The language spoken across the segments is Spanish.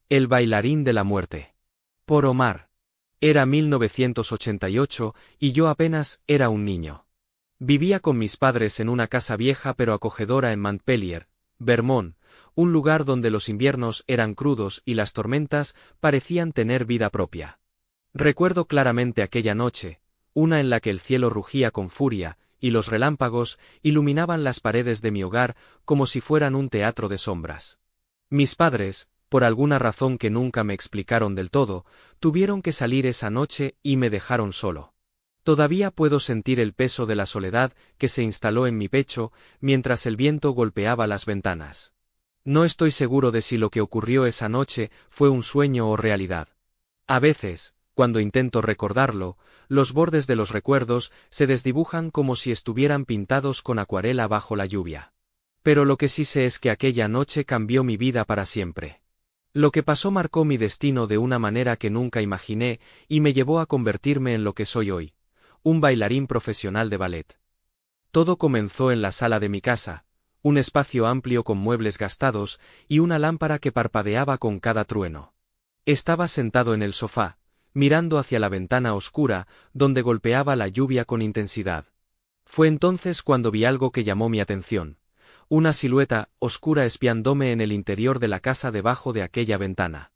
El bailarín de la muerte. Por Omar. Era 1988 y yo apenas era un niño. Vivía con mis padres en una casa vieja pero acogedora en Montpellier, Vermont, un lugar donde los inviernos eran crudos y las tormentas parecían tener vida propia. Recuerdo claramente aquella noche, una en la que el cielo rugía con furia, y los relámpagos iluminaban las paredes de mi hogar como si fueran un teatro de sombras. Mis padres, por alguna razón que nunca me explicaron del todo, tuvieron que salir esa noche y me dejaron solo. Todavía puedo sentir el peso de la soledad que se instaló en mi pecho mientras el viento golpeaba las ventanas. No estoy seguro de si lo que ocurrió esa noche fue un sueño o realidad. A veces, cuando intento recordarlo, los bordes de los recuerdos se desdibujan como si estuvieran pintados con acuarela bajo la lluvia. Pero lo que sí sé es que aquella noche cambió mi vida para siempre. Lo que pasó marcó mi destino de una manera que nunca imaginé y me llevó a convertirme en lo que soy hoy, un bailarín profesional de ballet. Todo comenzó en la sala de mi casa, un espacio amplio con muebles gastados y una lámpara que parpadeaba con cada trueno. Estaba sentado en el sofá, mirando hacia la ventana oscura, donde golpeaba la lluvia con intensidad. Fue entonces cuando vi algo que llamó mi atención, una silueta oscura espiándome en el interior de la casa debajo de aquella ventana.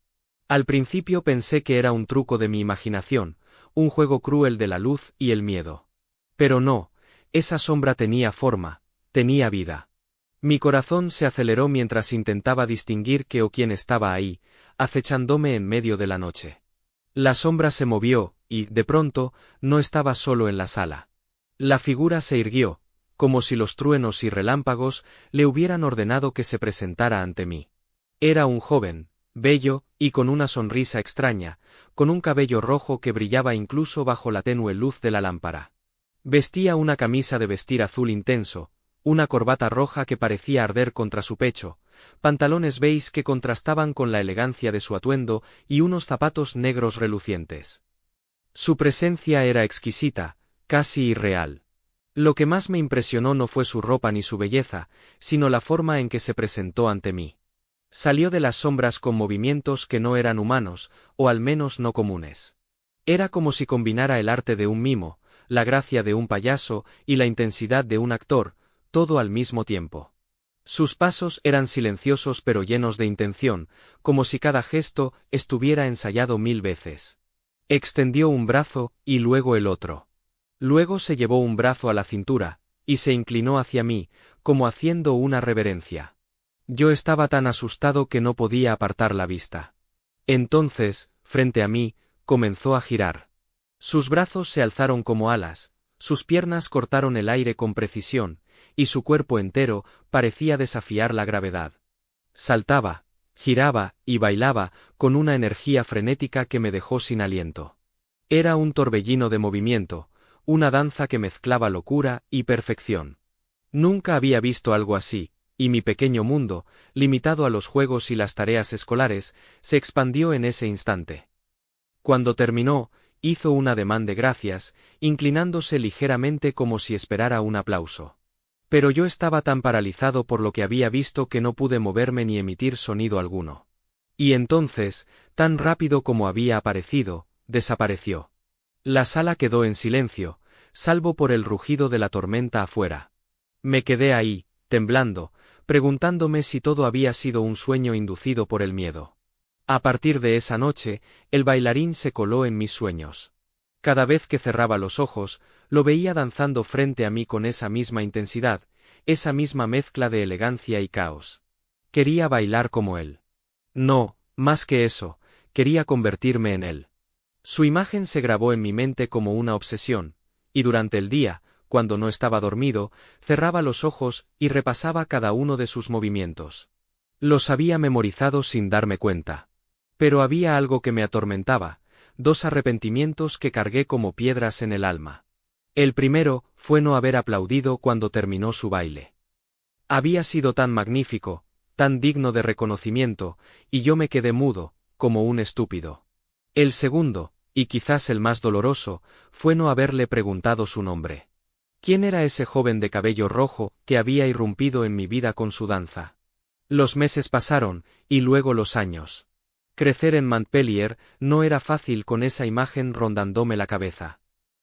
Al principio pensé que era un truco de mi imaginación, un juego cruel de la luz y el miedo. Pero no, esa sombra tenía forma, tenía vida. Mi corazón se aceleró mientras intentaba distinguir qué o quién estaba ahí, acechándome en medio de la noche. La sombra se movió, y, de pronto, no estaba solo en la sala. La figura se irguió, como si los truenos y relámpagos le hubieran ordenado que se presentara ante mí. Era un joven, bello, y con una sonrisa extraña, con un cabello rojo que brillaba incluso bajo la tenue luz de la lámpara. Vestía una camisa de vestir azul intenso, una corbata roja que parecía arder contra su pecho, pantalones beige que contrastaban con la elegancia de su atuendo y unos zapatos negros relucientes. Su presencia era exquisita, casi irreal. Lo que más me impresionó no fue su ropa ni su belleza, sino la forma en que se presentó ante mí. Salió de las sombras con movimientos que no eran humanos, o al menos no comunes. Era como si combinara el arte de un mimo, la gracia de un payaso y la intensidad de un actor, todo al mismo tiempo. Sus pasos eran silenciosos pero llenos de intención, como si cada gesto estuviera ensayado 1000 veces. Extendió un brazo, y luego el otro. Luego se llevó un brazo a la cintura, y se inclinó hacia mí, como haciendo una reverencia. Yo estaba tan asustado que no podía apartar la vista. Entonces, frente a mí, comenzó a girar. Sus brazos se alzaron como alas, sus piernas cortaron el aire con precisión, y su cuerpo entero parecía desafiar la gravedad. Saltaba, giraba y bailaba con una energía frenética que me dejó sin aliento. Era un torbellino de movimiento, una danza que mezclaba locura y perfección. Nunca había visto algo así, y mi pequeño mundo, limitado a los juegos y las tareas escolares, se expandió en ese instante. Cuando terminó, hizo un ademán de gracias, inclinándose ligeramente como si esperara un aplauso. Pero yo estaba tan paralizado por lo que había visto que no pude moverme ni emitir sonido alguno. Y entonces, tan rápido como había aparecido, desapareció. La sala quedó en silencio, salvo por el rugido de la tormenta afuera. Me quedé ahí, temblando, preguntándome si todo había sido un sueño inducido por el miedo. A partir de esa noche, el bailarín se coló en mis sueños. Cada vez que cerraba los ojos, lo veía danzando frente a mí con esa misma intensidad, esa misma mezcla de elegancia y caos. Quería bailar como él. No, más que eso, quería convertirme en él. Su imagen se grabó en mi mente como una obsesión, y durante el día, cuando no estaba dormido, cerraba los ojos y repasaba cada uno de sus movimientos. Los había memorizado sin darme cuenta. Pero había algo que me atormentaba, 2 arrepentimientos que cargué como piedras en el alma. El primero fue no haber aplaudido cuando terminó su baile. Había sido tan magnífico, tan digno de reconocimiento, y yo me quedé mudo, como un estúpido. El segundo, y quizás el más doloroso, fue no haberle preguntado su nombre. ¿Quién era ese joven de cabello rojo que había irrumpido en mi vida con su danza? Los meses pasaron, y luego los años. Crecer en Montpellier no era fácil con esa imagen rondándome la cabeza.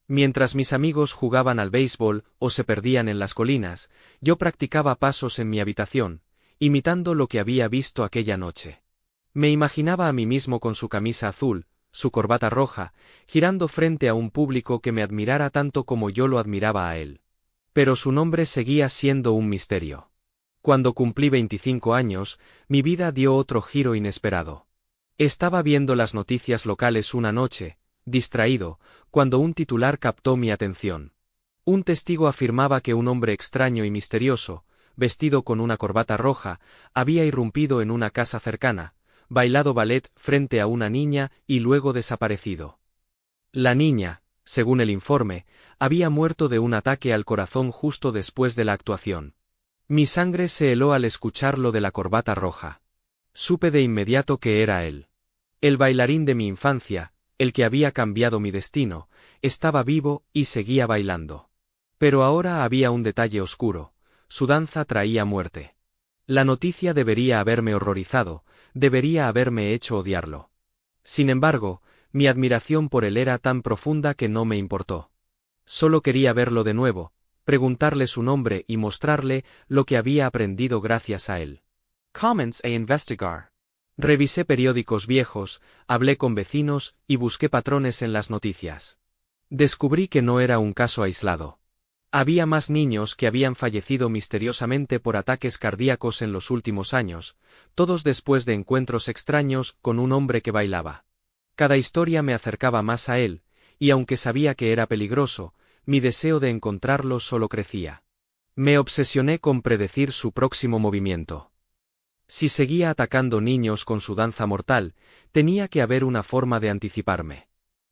Mientras mis amigos jugaban al béisbol o se perdían en las colinas, yo practicaba pasos en mi habitación, imitando lo que había visto aquella noche. Me imaginaba a mí mismo con su camisa azul, su corbata roja, girando frente a un público que me admirara tanto como yo lo admiraba a él. Pero su nombre seguía siendo un misterio. Cuando cumplí 25 años, mi vida dio otro giro inesperado. Estaba viendo las noticias locales una noche, distraído, cuando un titular captó mi atención. Un testigo afirmaba que un hombre extraño y misterioso, vestido con una corbata roja, había irrumpido en una casa cercana, bailado ballet frente a una niña y luego desaparecido. La niña, según el informe, había muerto de un ataque al corazón justo después de la actuación. Mi sangre se heló al escuchar lo de la corbata roja. Supe de inmediato que era él. El bailarín de mi infancia, el que había cambiado mi destino, estaba vivo y seguía bailando. Pero ahora había un detalle oscuro: su danza traía muerte. La noticia debería haberme horrorizado, debería haberme hecho odiarlo. Sin embargo, mi admiración por él era tan profunda que no me importó. Solo quería verlo de nuevo, preguntarle su nombre y mostrarle lo que había aprendido gracias a él. Commence a investigar. Revisé periódicos viejos, hablé con vecinos y busqué patrones en las noticias. Descubrí que no era un caso aislado. Había más niños que habían fallecido misteriosamente por ataques cardíacos en los últimos años, todos después de encuentros extraños con un hombre que bailaba. Cada historia me acercaba más a él, y aunque sabía que era peligroso, mi deseo de encontrarlo solo crecía. Me obsesioné con predecir su próximo movimiento. Si seguía atacando niños con su danza mortal, tenía que haber una forma de anticiparme.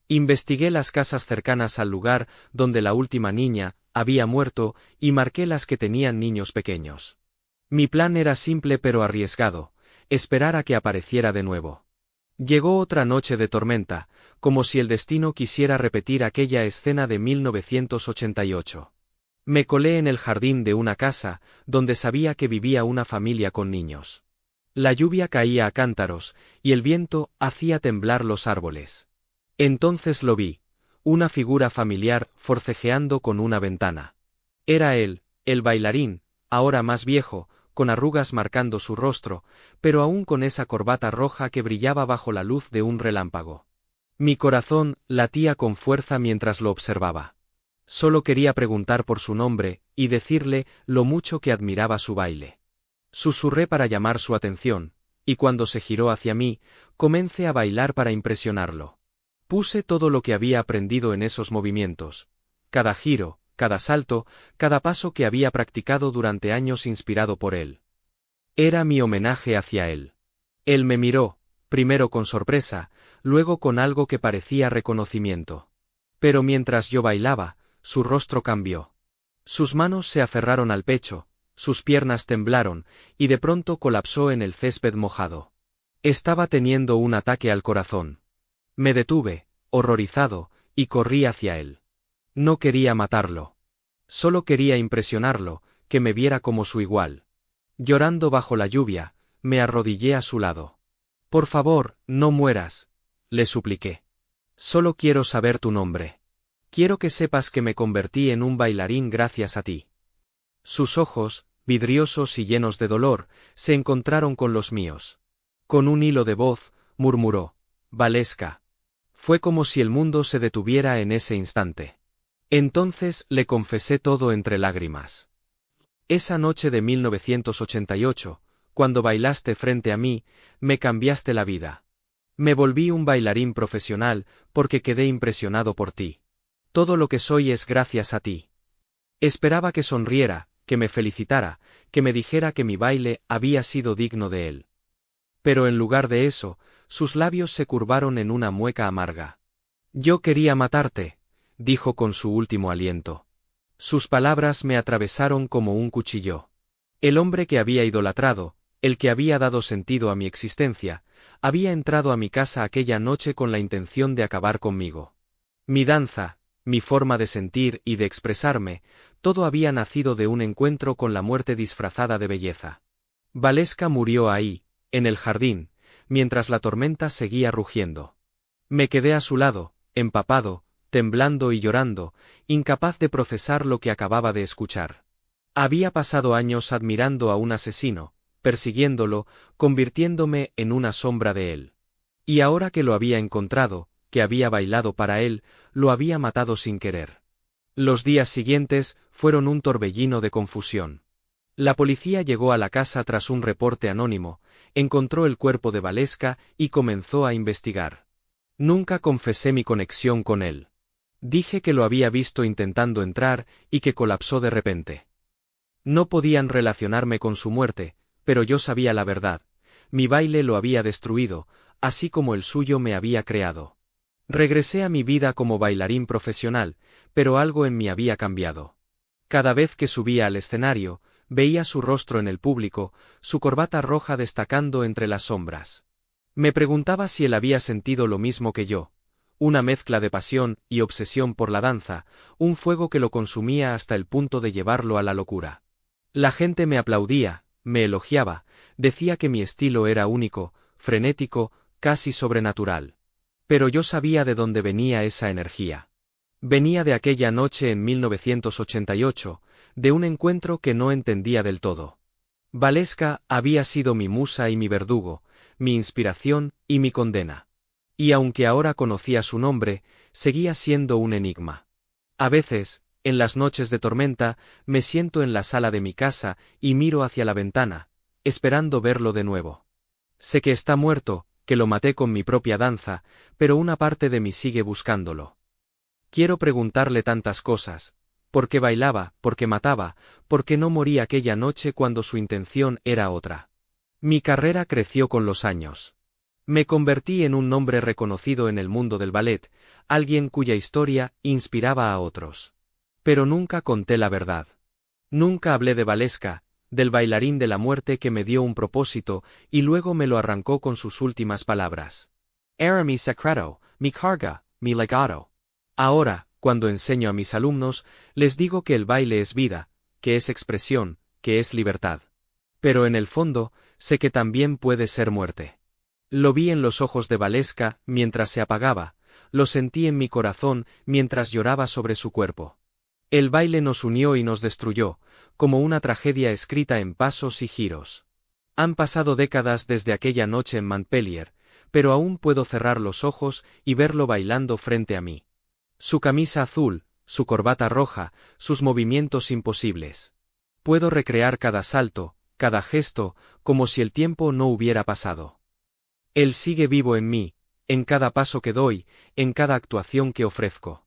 Investigué las casas cercanas al lugar donde la última niña había muerto y marqué las que tenían niños pequeños. Mi plan era simple pero arriesgado: esperar a que apareciera de nuevo. Llegó otra noche de tormenta, como si el destino quisiera repetir aquella escena de 1988. Me colé en el jardín de una casa, donde sabía que vivía una familia con niños. La lluvia caía a cántaros, y el viento hacía temblar los árboles. Entonces lo vi, una figura familiar forcejeando con una ventana. Era él, el bailarín, ahora más viejo, con arrugas marcando su rostro, pero aún con esa corbata roja que brillaba bajo la luz de un relámpago. Mi corazón latía con fuerza mientras lo observaba. Solo quería preguntar por su nombre y decirle lo mucho que admiraba su baile. Susurré para llamar su atención, y cuando se giró hacia mí, comencé a bailar para impresionarlo. Puse todo lo que había aprendido en esos movimientos: cada giro, cada salto, cada paso que había practicado durante años inspirado por él. Era mi homenaje hacia él. Él me miró, primero con sorpresa, luego con algo que parecía reconocimiento. Pero mientras yo bailaba, su rostro cambió. Sus manos se aferraron al pecho, sus piernas temblaron, y de pronto colapsó en el césped mojado. Estaba teniendo un ataque al corazón. Me detuve, horrorizado, y corrí hacia él. No quería matarlo. Solo quería impresionarlo, que me viera como su igual. Llorando bajo la lluvia, me arrodillé a su lado. «Por favor, no mueras», le supliqué. «Solo quiero saber tu nombre. Quiero que sepas que me convertí en un bailarín gracias a ti». Sus ojos, vidriosos y llenos de dolor, se encontraron con los míos. Con un hilo de voz, murmuró: «Valeska». Fue como si el mundo se detuviera en ese instante. Entonces le confesé todo entre lágrimas. Esa noche de 1988, cuando bailaste frente a mí, me cambiaste la vida. Me volví un bailarín profesional porque quedé impresionado por ti. Todo lo que soy es gracias a ti. Esperaba que sonriera, que me felicitara, que me dijera que mi baile había sido digno de él. Pero en lugar de eso, sus labios se curvaron en una mueca amarga. «Yo quería matarte», dijo con su último aliento. Sus palabras me atravesaron como un cuchillo. El hombre que había idolatrado, el que había dado sentido a mi existencia, había entrado a mi casa aquella noche con la intención de acabar conmigo. Mi danza, mi forma de sentir y de expresarme, todo había nacido de un encuentro con la muerte disfrazada de belleza. Valeska murió ahí, en el jardín, mientras la tormenta seguía rugiendo. Me quedé a su lado, empapado, temblando y llorando, incapaz de procesar lo que acababa de escuchar. Había pasado años admirando a un asesino, persiguiéndolo, convirtiéndome en una sombra de él. Y ahora que lo había encontrado, que había bailado para él, lo había matado sin querer. Los días siguientes fueron un torbellino de confusión. La policía llegó a la casa tras un reporte anónimo, encontró el cuerpo de Valeska y comenzó a investigar. Nunca confesé mi conexión con él. Dije que lo había visto intentando entrar y que colapsó de repente. No podían relacionarme con su muerte, pero yo sabía la verdad. Mi baile lo había destruido, así como el suyo me había creado. Regresé a mi vida como bailarín profesional, pero algo en mí había cambiado. Cada vez que subía al escenario, veía su rostro en el público, su corbata roja destacando entre las sombras. Me preguntaba si él había sentido lo mismo que yo. Una mezcla de pasión y obsesión por la danza, un fuego que lo consumía hasta el punto de llevarlo a la locura. La gente me aplaudía, me elogiaba, decía que mi estilo era único, frenético, casi sobrenatural. Pero yo sabía de dónde venía esa energía. Venía de aquella noche en 1988, de un encuentro que no entendía del todo. Valeska había sido mi musa y mi verdugo, mi inspiración y mi condena. Y aunque ahora conocía su nombre, seguía siendo un enigma. A veces, en las noches de tormenta, me siento en la sala de mi casa y miro hacia la ventana, esperando verlo de nuevo. Sé que está muerto, que lo maté con mi propia danza, pero una parte de mí sigue buscándolo. Quiero preguntarle tantas cosas. ¿Por qué bailaba? ¿Por qué mataba? ¿Por qué no morí aquella noche cuando su intención era otra? Mi carrera creció con los años. Me convertí en un nombre reconocido en el mundo del ballet, alguien cuya historia inspiraba a otros. Pero nunca conté la verdad. Nunca hablé de Valeska, del bailarín de la muerte que me dio un propósito y luego me lo arrancó con sus últimas palabras. Era mi secreto, mi carga, mi legado. Ahora, cuando enseño a mis alumnos, les digo que el baile es vida, que es expresión, que es libertad. Pero en el fondo, sé que también puede ser muerte. Lo vi en los ojos de Valeska mientras se apagaba, lo sentí en mi corazón mientras lloraba sobre su cuerpo. El baile nos unió y nos destruyó, como una tragedia escrita en pasos y giros. Han pasado décadas desde aquella noche en Montpellier, pero aún puedo cerrar los ojos y verlo bailando frente a mí. Su camisa azul, su corbata roja, sus movimientos imposibles. Puedo recrear cada salto, cada gesto, como si el tiempo no hubiera pasado. Él sigue vivo en mí, en cada paso que doy, en cada actuación que ofrezco.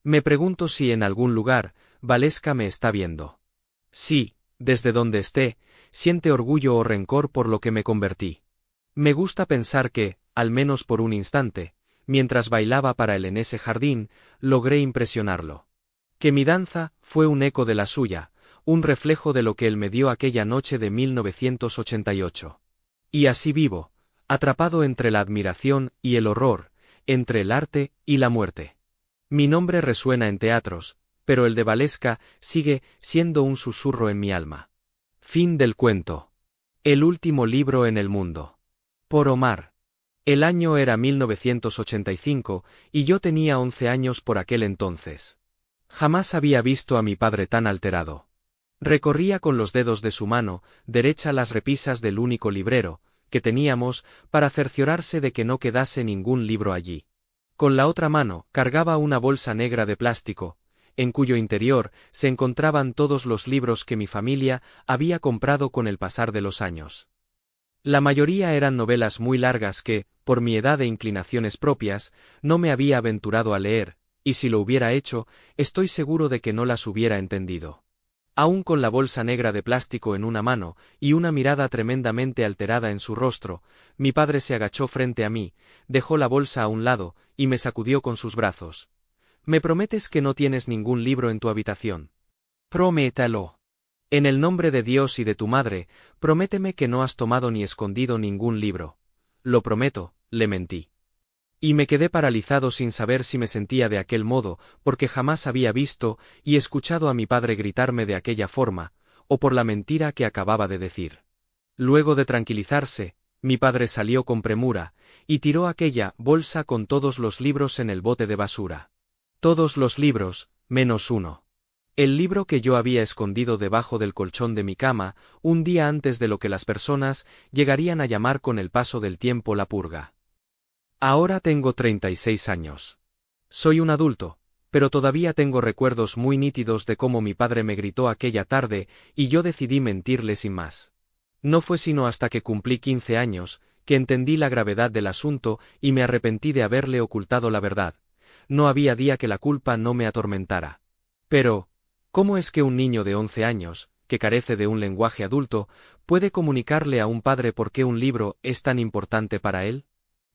Me pregunto si en algún lugar, Valeska me está viendo. Sí, desde donde esté, siente orgullo o rencor por lo que me convertí. Me gusta pensar que, al menos por un instante, mientras bailaba para él en ese jardín, logré impresionarlo. Que mi danza fue un eco de la suya, un reflejo de lo que él me dio aquella noche de 1988. Y así vivo, atrapado entre la admiración y el horror, entre el arte y la muerte. Mi nombre resuena en teatros, pero el de Valeska sigue siendo un susurro en mi alma. Fin del cuento. El último libro en el mundo. Por Omar. El año era 1985, y yo tenía 11 años por aquel entonces. Jamás había visto a mi padre tan alterado. Recorría con los dedos de su mano derecha las repisas del único librero que teníamos para cerciorarse de que no quedase ningún libro allí. Con la otra mano cargaba una bolsa negra de plástico, en cuyo interior se encontraban todos los libros que mi familia había comprado con el pasar de los años. La mayoría eran novelas muy largas que, por mi edad e inclinaciones propias, no me había aventurado a leer, y si lo hubiera hecho, estoy seguro de que no las hubiera entendido. Aún con la bolsa negra de plástico en una mano y una mirada tremendamente alterada en su rostro, mi padre se agachó frente a mí, dejó la bolsa a un lado y me sacudió con sus brazos. ¿Me prometes que no tienes ningún libro en tu habitación? Promételo. En el nombre de Dios y de tu madre, prométeme que no has tomado ni escondido ningún libro. Lo prometo, le mentí. Y me quedé paralizado sin saber si me sentía de aquel modo, porque jamás había visto y escuchado a mi padre gritarme de aquella forma, o por la mentira que acababa de decir. Luego de tranquilizarse, Mi padre salió con premura, y tiró aquella bolsa con todos los libros en el bote de basura. Todos los libros, menos uno. El libro que yo había escondido debajo del colchón de mi cama, un día antes de lo que las personas llegarían a llamar con el paso del tiempo la purga. Ahora tengo 36 años. Soy un adulto, pero todavía tengo recuerdos muy nítidos de cómo mi padre me gritó aquella tarde y yo decidí mentirle sin más. No fue sino hasta que cumplí 15 años, que entendí la gravedad del asunto y me arrepentí de haberle ocultado la verdad. No había día que la culpa no me atormentara. Pero, ¿cómo es que un niño de 11 años, que carece de un lenguaje adulto, puede comunicarle a un padre por qué un libro es tan importante para él?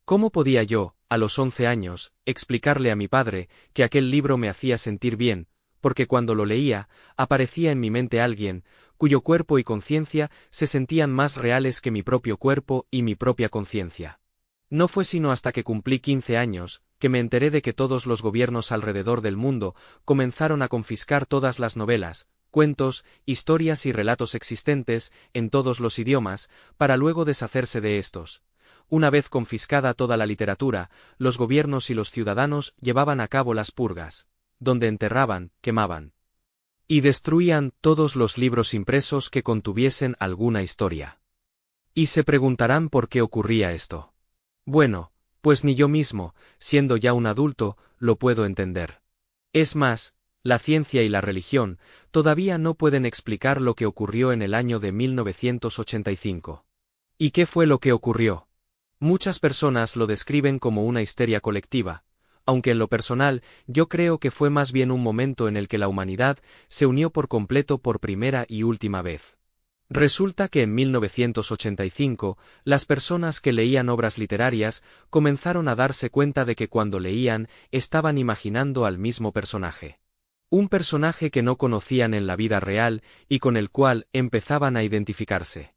¿Cómo podía yo, a los 11 años, explicarle a mi padre que aquel libro me hacía sentir bien, porque cuando lo leía, aparecía en mi mente alguien, cuyo cuerpo y conciencia se sentían más reales que mi propio cuerpo y mi propia conciencia? No fue sino hasta que cumplí 15 años, que me enteré de que todos los gobiernos alrededor del mundo comenzaron a confiscar todas las novelas, cuentos, historias y relatos existentes, en todos los idiomas, para luego deshacerse de estos. Una vez confiscada toda la literatura, los gobiernos y los ciudadanos llevaban a cabo las purgas, donde enterraban, quemaban y destruían todos los libros impresos que contuviesen alguna historia. Y se preguntarán por qué ocurría esto. Bueno, pues ni yo mismo, siendo ya un adulto, lo puedo entender. Es más, la ciencia y la religión todavía no pueden explicar lo que ocurrió en el año de 1985. ¿Y qué fue lo que ocurrió? Muchas personas lo describen como una histeria colectiva, aunque en lo personal yo creo que fue más bien un momento en el que la humanidad se unió por completo por primera y última vez. Resulta que en 1985, las personas que leían obras literarias comenzaron a darse cuenta de que cuando leían estaban imaginando al mismo personaje. Un personaje que no conocían en la vida real y con el cual empezaban a identificarse.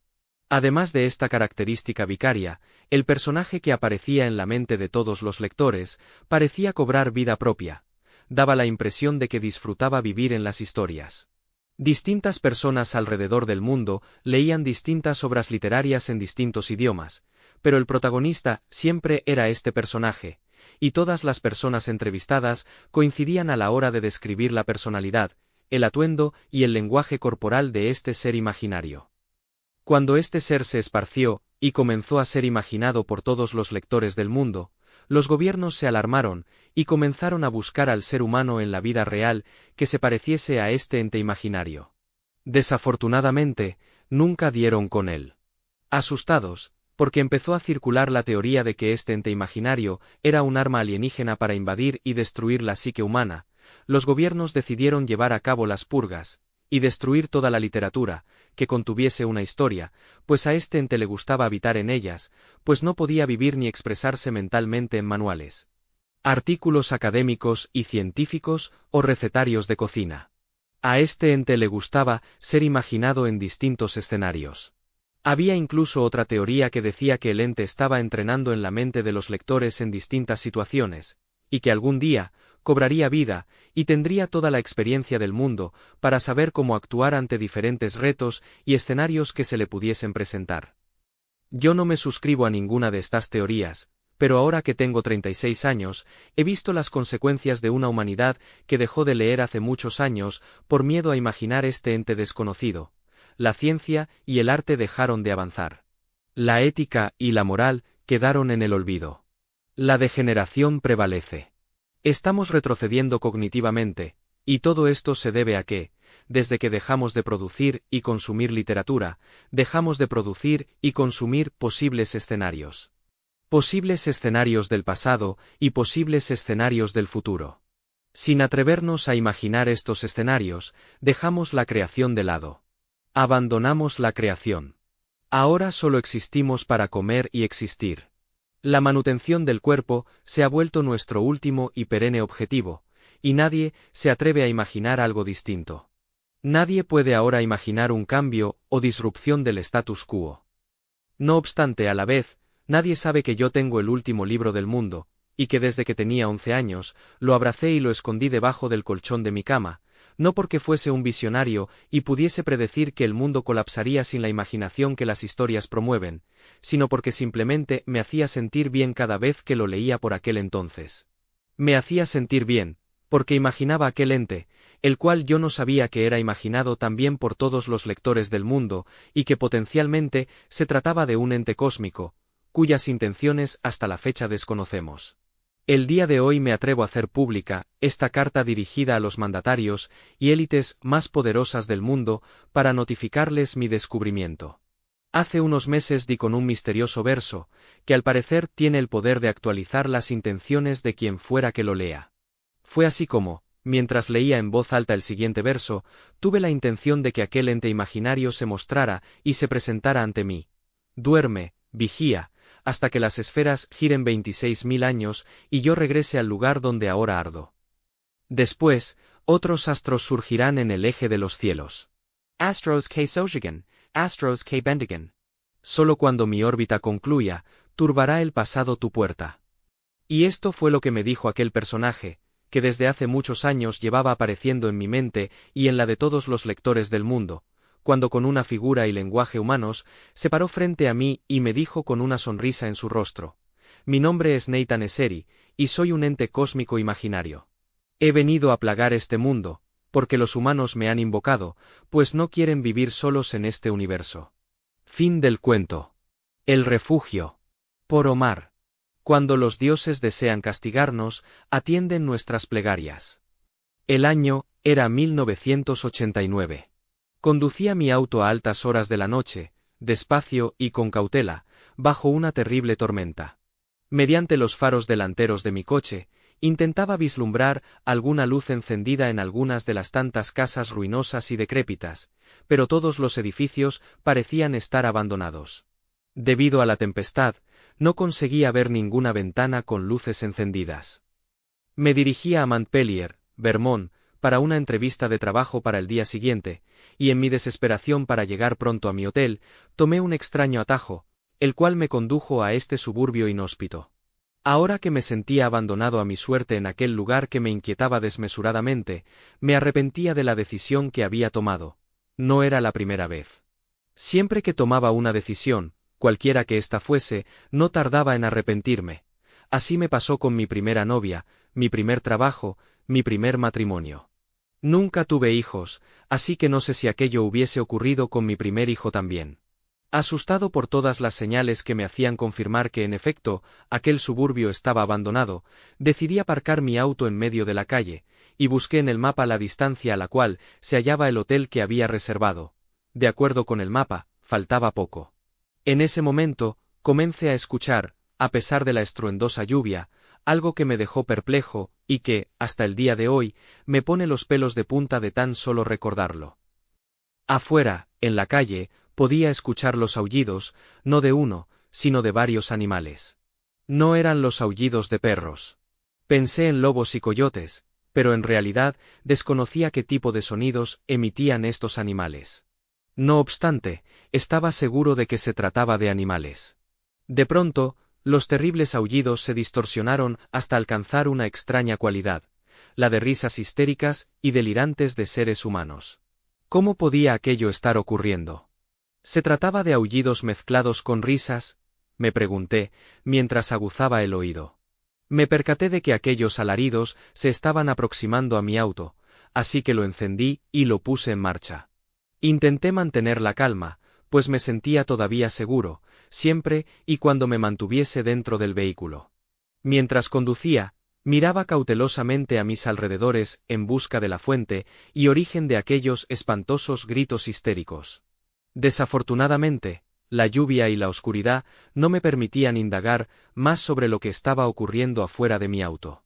Además de esta característica vicaria, el personaje que aparecía en la mente de todos los lectores parecía cobrar vida propia, daba la impresión de que disfrutaba vivir en las historias. Distintas personas alrededor del mundo leían distintas obras literarias en distintos idiomas, pero el protagonista siempre era este personaje, y todas las personas entrevistadas coincidían a la hora de describir la personalidad, el atuendo y el lenguaje corporal de este ser imaginario. Cuando este ser se esparció, y comenzó a ser imaginado por todos los lectores del mundo, los gobiernos se alarmaron, y comenzaron a buscar al ser humano en la vida real que se pareciese a este ente imaginario. Desafortunadamente, nunca dieron con él. Asustados, porque empezó a circular la teoría de que este ente imaginario era un arma alienígena para invadir y destruir la psique humana, los gobiernos decidieron llevar a cabo las purgas, y destruir toda la literatura, que contuviese una historia, pues a este ente le gustaba habitar en ellas, pues no podía vivir ni expresarse mentalmente en manuales, artículos académicos y científicos o recetarios de cocina. A este ente le gustaba ser imaginado en distintos escenarios. Había incluso otra teoría que decía que el ente estaba entrenando en la mente de los lectores en distintas situaciones, y que algún día cobraría vida y tendría toda la experiencia del mundo para saber cómo actuar ante diferentes retos y escenarios que se le pudiesen presentar. Yo no me suscribo a ninguna de estas teorías, pero ahora que tengo 36 años, he visto las consecuencias de una humanidad que dejó de leer hace muchos años por miedo a imaginar este ente desconocido. La ciencia y el arte dejaron de avanzar. La ética y la moral quedaron en el olvido. La degeneración prevalece. Estamos retrocediendo cognitivamente, y todo esto se debe a que, desde que dejamos de producir y consumir literatura, dejamos de producir y consumir posibles escenarios. Posibles escenarios del pasado y posibles escenarios del futuro. Sin atrevernos a imaginar estos escenarios, dejamos la creación de lado. Abandonamos la creación. Ahora solo existimos para comer y existir. La manutención del cuerpo se ha vuelto nuestro último y perenne objetivo, y nadie se atreve a imaginar algo distinto. Nadie puede ahora imaginar un cambio o disrupción del status quo. No obstante, a la vez, nadie sabe que yo tengo el último libro del mundo, y que desde que tenía 11 años, lo abracé y lo escondí debajo del colchón de mi cama, No porque fuese un visionario y pudiese predecir que el mundo colapsaría sin la imaginación que las historias promueven, sino porque simplemente me hacía sentir bien cada vez que lo leía por aquel entonces. Me hacía sentir bien, porque imaginaba aquel ente, el cual yo no sabía que era imaginado también por todos los lectores del mundo, y que potencialmente se trataba de un ente cósmico, cuyas intenciones hasta la fecha desconocemos. El día de hoy me atrevo a hacer pública esta carta dirigida a los mandatarios y élites más poderosas del mundo para notificarles mi descubrimiento. Hace unos meses di con un misterioso verso, que al parecer tiene el poder de actualizar las intenciones de quien fuera que lo lea. Fue así como, mientras leía en voz alta el siguiente verso, tuve la intención de que aquel ente imaginario se mostrara y se presentara ante mí. Duerme, vigía, hasta que las esferas giren 26.000 años y yo regrese al lugar donde ahora ardo. Después, otros astros surgirán en el eje de los cielos. Astros que sojigen, astros que bendigen. Solo cuando mi órbita concluya, turbará el pasado tu puerta. Y esto fue lo que me dijo aquel personaje, que desde hace muchos años llevaba apareciendo en mi mente y en la de todos los lectores del mundo, cuando con una figura y lenguaje humanos, se paró frente a mí y me dijo con una sonrisa en su rostro: mi nombre es Nathan Esseri, y soy un ente cósmico imaginario. He venido a plagar este mundo, porque los humanos me han invocado, pues no quieren vivir solos en este universo. Fin del cuento. El refugio. Por Omar. Cuando los dioses desean castigarnos, atienden nuestras plegarias. El año era 1989. Conducía mi auto a altas horas de la noche, despacio y con cautela, bajo una terrible tormenta. Mediante los faros delanteros de mi coche, intentaba vislumbrar alguna luz encendida en algunas de las tantas casas ruinosas y decrépitas, pero todos los edificios parecían estar abandonados. Debido a la tempestad, no conseguía ver ninguna ventana con luces encendidas. Me dirigía a Montpellier, Vermont, para una entrevista de trabajo para el día siguiente, y en mi desesperación para llegar pronto a mi hotel, tomé un extraño atajo, el cual me condujo a este suburbio inhóspito. Ahora que me sentía abandonado a mi suerte en aquel lugar que me inquietaba desmesuradamente, me arrepentía de la decisión que había tomado. No era la primera vez. Siempre que tomaba una decisión, cualquiera que ésta fuese, no tardaba en arrepentirme. Así me pasó con mi primera novia, mi primer trabajo, mi primer matrimonio. Nunca tuve hijos, así que no sé si aquello hubiese ocurrido con mi primer hijo también. Asustado por todas las señales que me hacían confirmar que en efecto, aquel suburbio estaba abandonado, decidí aparcar mi auto en medio de la calle, y busqué en el mapa la distancia a la cual se hallaba el hotel que había reservado. De acuerdo con el mapa, faltaba poco. En ese momento, comencé a escuchar, a pesar de la estruendosa lluvia, algo que me dejó perplejo, y que, hasta el día de hoy, me pone los pelos de punta de tan solo recordarlo. Afuera, en la calle, podía escuchar los aullidos, no de uno, sino de varios animales. No eran los aullidos de perros. Pensé en lobos y coyotes, pero en realidad desconocía qué tipo de sonidos emitían estos animales. No obstante, estaba seguro de que se trataba de animales. De pronto, los terribles aullidos se distorsionaron hasta alcanzar una extraña cualidad, la de risas histéricas y delirantes de seres humanos. ¿Cómo podía aquello estar ocurriendo? ¿Se trataba de aullidos mezclados con risas?, me pregunté, mientras aguzaba el oído. Me percaté de que aquellos alaridos se estaban aproximando a mi auto, así que lo encendí y lo puse en marcha. Intenté mantener la calma, pues me sentía todavía seguro, siempre y cuando me mantuviese dentro del vehículo. Mientras conducía, miraba cautelosamente a mis alrededores en busca de la fuente y origen de aquellos espantosos gritos histéricos. Desafortunadamente, la lluvia y la oscuridad no me permitían indagar más sobre lo que estaba ocurriendo afuera de mi auto.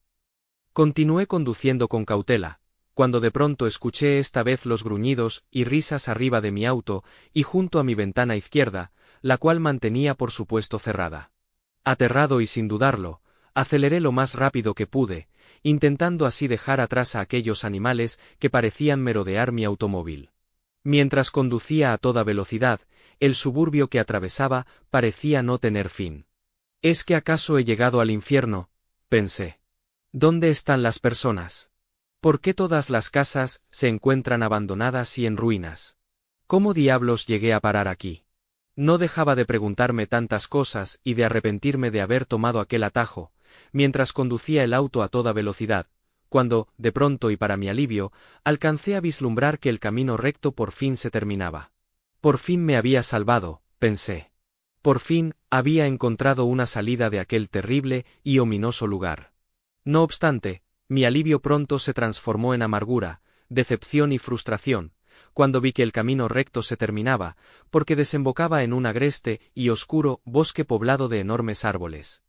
Continué conduciendo con cautela, cuando de pronto escuché esta vez los gruñidos y risas arriba de mi auto y junto a mi ventana izquierda, la cual mantenía por supuesto cerrada. Aterrado y sin dudarlo, aceleré lo más rápido que pude, intentando así dejar atrás a aquellos animales que parecían merodear mi automóvil. Mientras conducía a toda velocidad, el suburbio que atravesaba parecía no tener fin. ¿Es que acaso he llegado al infierno?, pensé. ¿Dónde están las personas? ¿Por qué todas las casas se encuentran abandonadas y en ruinas? ¿Cómo diablos llegué a parar aquí? No dejaba de preguntarme tantas cosas y de arrepentirme de haber tomado aquel atajo, mientras conducía el auto a toda velocidad, cuando, de pronto y para mi alivio, alcancé a vislumbrar que el camino recto por fin se terminaba. Por fin me había salvado, pensé. Por fin, había encontrado una salida de aquel terrible y ominoso lugar. No obstante, mi alivio pronto se transformó en amargura, decepción y frustración, cuando vi que el camino recto se terminaba, porque desembocaba en un agreste y oscuro bosque poblado de enormes árboles.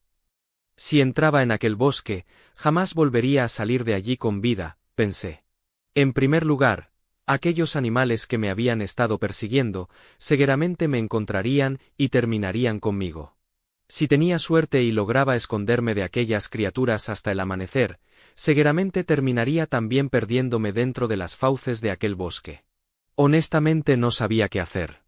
Si entraba en aquel bosque, jamás volvería a salir de allí con vida, pensé. En primer lugar, aquellos animales que me habían estado persiguiendo, seguramente me encontrarían y terminarían conmigo. Si tenía suerte y lograba esconderme de aquellas criaturas hasta el amanecer, seguramente terminaría también perdiéndome dentro de las fauces de aquel bosque. Honestamente no sabía qué hacer.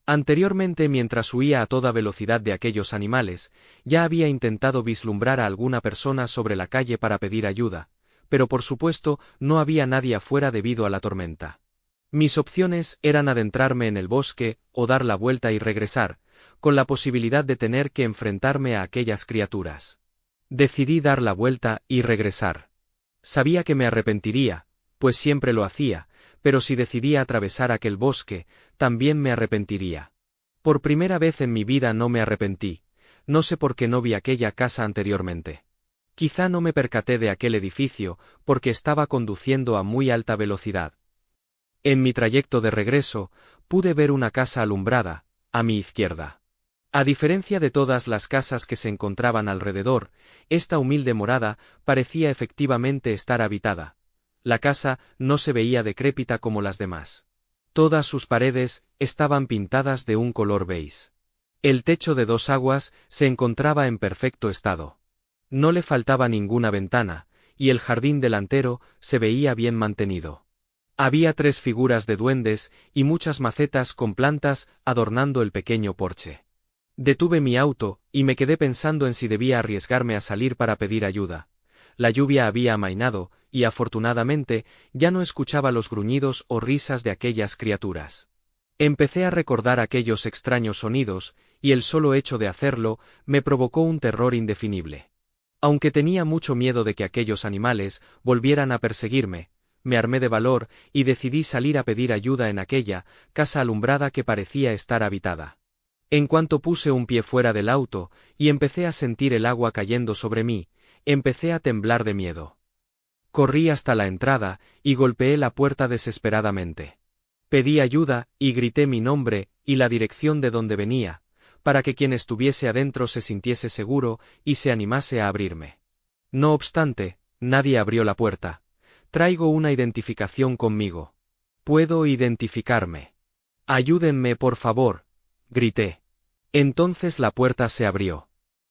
Anteriormente, mientras huía a toda velocidad de aquellos animales, ya había intentado vislumbrar a alguna persona sobre la calle para pedir ayuda, pero por supuesto no había nadie afuera debido a la tormenta. Mis opciones eran adentrarme en el bosque o dar la vuelta y regresar, con la posibilidad de tener que enfrentarme a aquellas criaturas. Decidí dar la vuelta y regresar. Sabía que me arrepentiría, pues siempre lo hacía, pero si decidía atravesar aquel bosque, también me arrepentiría. Por primera vez en mi vida no me arrepentí, no sé por qué no vi aquella casa anteriormente. Quizá no me percaté de aquel edificio, porque estaba conduciendo a muy alta velocidad. En mi trayecto de regreso, pude ver una casa alumbrada, a mi izquierda. A diferencia de todas las casas que se encontraban alrededor, esta humilde morada parecía efectivamente estar habitada. La casa no se veía decrépita como las demás. Todas sus paredes estaban pintadas de un color beige. El techo de 2 aguas se encontraba en perfecto estado. No le faltaba ninguna ventana, y el jardín delantero se veía bien mantenido. Había 3 figuras de duendes y muchas macetas con plantas adornando el pequeño porche. Detuve mi auto, y me quedé pensando en si debía arriesgarme a salir para pedir ayuda. La lluvia había amainado, y afortunadamente, ya no escuchaba los gruñidos o risas de aquellas criaturas. Empecé a recordar aquellos extraños sonidos, y el solo hecho de hacerlo me provocó un terror indefinible. Aunque tenía mucho miedo de que aquellos animales volvieran a perseguirme, me armé de valor y decidí salir a pedir ayuda en aquella casa alumbrada que parecía estar habitada. En cuanto puse un pie fuera del auto y empecé a sentir el agua cayendo sobre mí, empecé a temblar de miedo. Corrí hasta la entrada y golpeé la puerta desesperadamente. Pedí ayuda y grité mi nombre y la dirección de donde venía, para que quien estuviese adentro se sintiese seguro y se animase a abrirme. No obstante, nadie abrió la puerta. Traigo una identificación conmigo. Puedo identificarme. Ayúdenme, por favor, grité. Entonces la puerta se abrió.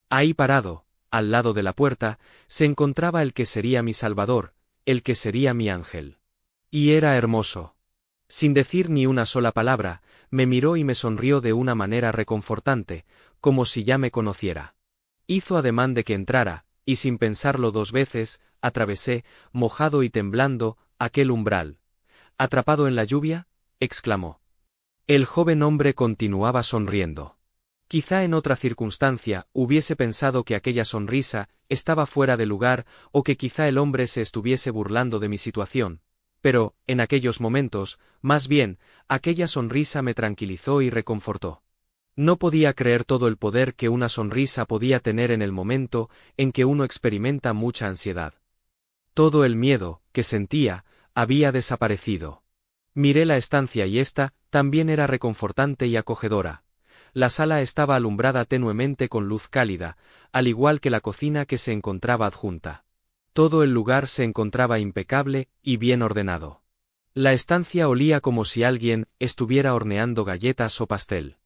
Ahí parado, al lado de la puerta, se encontraba el que sería mi salvador, el que sería mi ángel. Y era hermoso. Sin decir ni una sola palabra, me miró y me sonrió de una manera reconfortante, como si ya me conociera. Hizo ademán de que entrara, y sin pensarlo 2 veces, atravesé, mojado y temblando, aquel umbral. ¿Atrapado en la lluvia?, exclamó. El joven hombre continuaba sonriendo. Quizá en otra circunstancia hubiese pensado que aquella sonrisa estaba fuera de lugar o que quizá el hombre se estuviese burlando de mi situación, pero, en aquellos momentos, más bien, aquella sonrisa me tranquilizó y reconfortó. No podía creer todo el poder que una sonrisa podía tener en el momento en que uno experimenta mucha ansiedad. Todo el miedo que sentía había desaparecido. Miré la estancia y ésta también era reconfortante y acogedora. La sala estaba alumbrada tenuemente con luz cálida, al igual que la cocina que se encontraba adjunta. Todo el lugar se encontraba impecable y bien ordenado. La estancia olía como si alguien estuviera horneando galletas o pastel.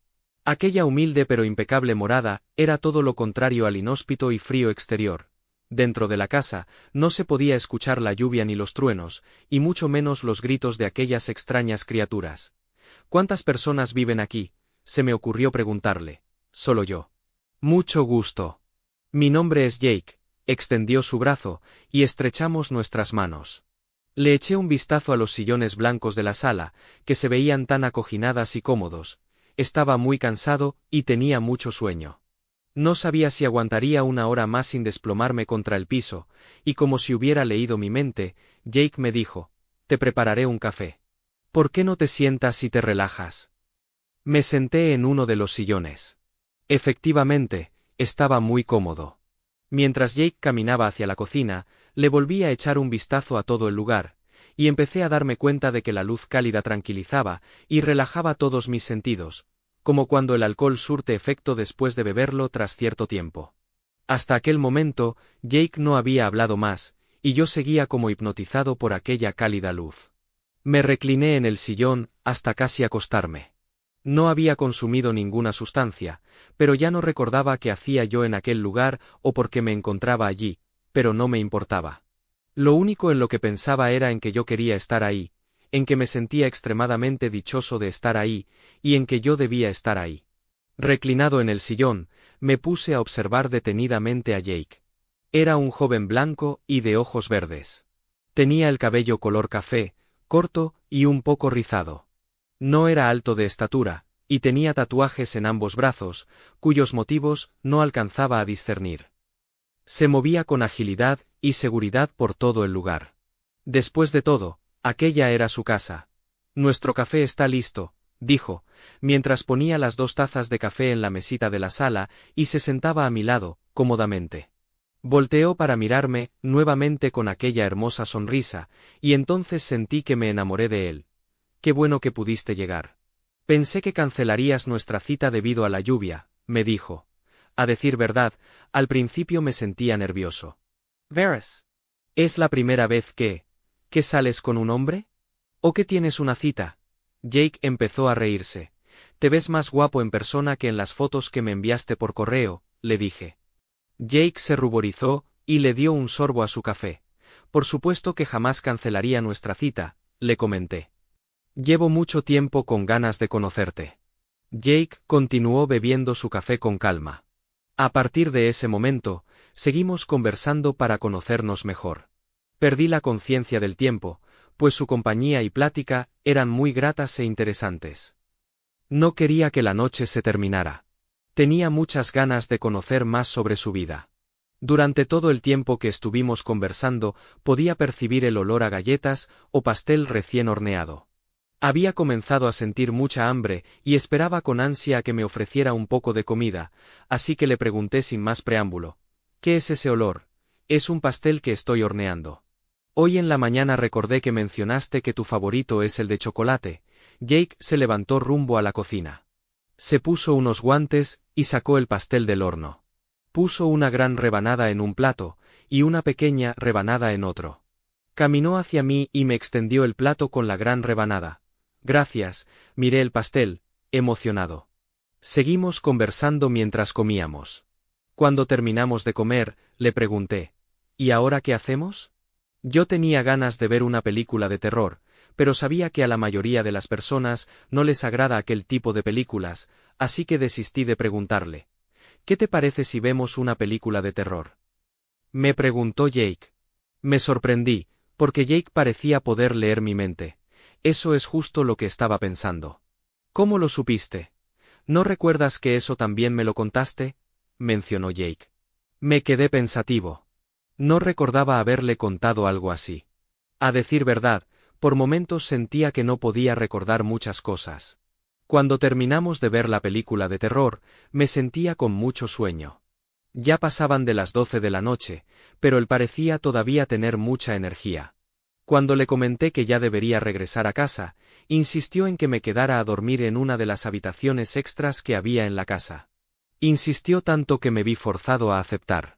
Aquella humilde pero impecable morada era todo lo contrario al inhóspito y frío exterior. Dentro de la casa no se podía escuchar la lluvia ni los truenos, y mucho menos los gritos de aquellas extrañas criaturas. ¿Cuántas personas viven aquí?, se me ocurrió preguntarle. Solo yo. Mucho gusto. Mi nombre es Jake. Extendió su brazo, y estrechamos nuestras manos. Le eché un vistazo a los sillones blancos de la sala, que se veían tan acoginadas y cómodos. Estaba muy cansado y tenía mucho sueño. No sabía si aguantaría una hora más sin desplomarme contra el piso, y como si hubiera leído mi mente, Jake me dijo: «Te prepararé un café. ¿Por qué no te sientas y te relajas?». Me senté en uno de los sillones. Efectivamente, estaba muy cómodo. Mientras Jake caminaba hacia la cocina, le volví a echar un vistazo a todo el lugar, y empecé a darme cuenta de que la luz cálida tranquilizaba y relajaba todos mis sentidos, como cuando el alcohol surte efecto después de beberlo tras cierto tiempo. Hasta aquel momento, Jake no había hablado más, y yo seguía como hipnotizado por aquella cálida luz. Me recliné en el sillón hasta casi acostarme. No había consumido ninguna sustancia, pero ya no recordaba qué hacía yo en aquel lugar o por qué me encontraba allí, pero no me importaba. Lo único en lo que pensaba era en que yo quería estar ahí, en que me sentía extremadamente dichoso de estar ahí, y en que yo debía estar ahí. Reclinado en el sillón, me puse a observar detenidamente a Jake. Era un joven blanco y de ojos verdes. Tenía el cabello color café, corto y un poco rizado. No era alto de estatura, y tenía tatuajes en ambos brazos, cuyos motivos no alcanzaba a discernir. Se movía con agilidad y seguridad por todo el lugar. Después de todo, aquella era su casa. «Nuestro café está listo», dijo, mientras ponía las 2 tazas de café en la mesita de la sala y se sentaba a mi lado, cómodamente. Volteó para mirarme, nuevamente con aquella hermosa sonrisa, y entonces sentí que me enamoré de él. «Qué bueno que pudiste llegar. Pensé que cancelarías nuestra cita debido a la lluvia», me dijo. A decir verdad, al principio me sentía nervioso. Verás. ¿Es la primera vez que sales con un hombre? ¿O que tienes una cita? Jake empezó a reírse. «Te ves más guapo en persona que en las fotos que me enviaste por correo», le dije. Jake se ruborizó y le dio un sorbo a su café. «Por supuesto que jamás cancelaría nuestra cita», le comenté. «Llevo mucho tiempo con ganas de conocerte». Jake continuó bebiendo su café con calma. A partir de ese momento, seguimos conversando para conocernos mejor. Perdí la conciencia del tiempo, pues su compañía y plática eran muy gratas e interesantes. No quería que la noche se terminara. Tenía muchas ganas de conocer más sobre su vida. Durante todo el tiempo que estuvimos conversando, podía percibir el olor a galletas o pastel recién horneado. Había comenzado a sentir mucha hambre y esperaba con ansia a que me ofreciera un poco de comida, así que le pregunté sin más preámbulo: «¿Qué es ese olor?». «Es un pastel que estoy horneando. Hoy en la mañana recordé que mencionaste que tu favorito es el de chocolate». Jake se levantó rumbo a la cocina. Se puso unos guantes y sacó el pastel del horno. Puso una gran rebanada en un plato y una pequeña rebanada en otro. Caminó hacia mí y me extendió el plato con la gran rebanada. «Gracias», miré el pastel, emocionado. Seguimos conversando mientras comíamos. Cuando terminamos de comer, le pregunté: «¿Y ahora qué hacemos?». Yo tenía ganas de ver una película de terror, pero sabía que a la mayoría de las personas no les agrada aquel tipo de películas, así que desistí de preguntarle: «¿Qué te parece si vemos una película de terror?». Me preguntó Jake. Me sorprendí, porque Jake parecía poder leer mi mente. Eso es justo lo que estaba pensando. «¿Cómo lo supiste? ¿No recuerdas que eso también me lo contaste?», mencionó Jake. Me quedé pensativo. No recordaba haberle contado algo así. A decir verdad, por momentos sentía que no podía recordar muchas cosas. Cuando terminamos de ver la película de terror, me sentía con mucho sueño. Ya pasaban de las 12 de la noche, pero él parecía todavía tener mucha energía. Cuando le comenté que ya debería regresar a casa, insistió en que me quedara a dormir en una de las habitaciones extras que había en la casa. Insistió tanto que me vi forzado a aceptar.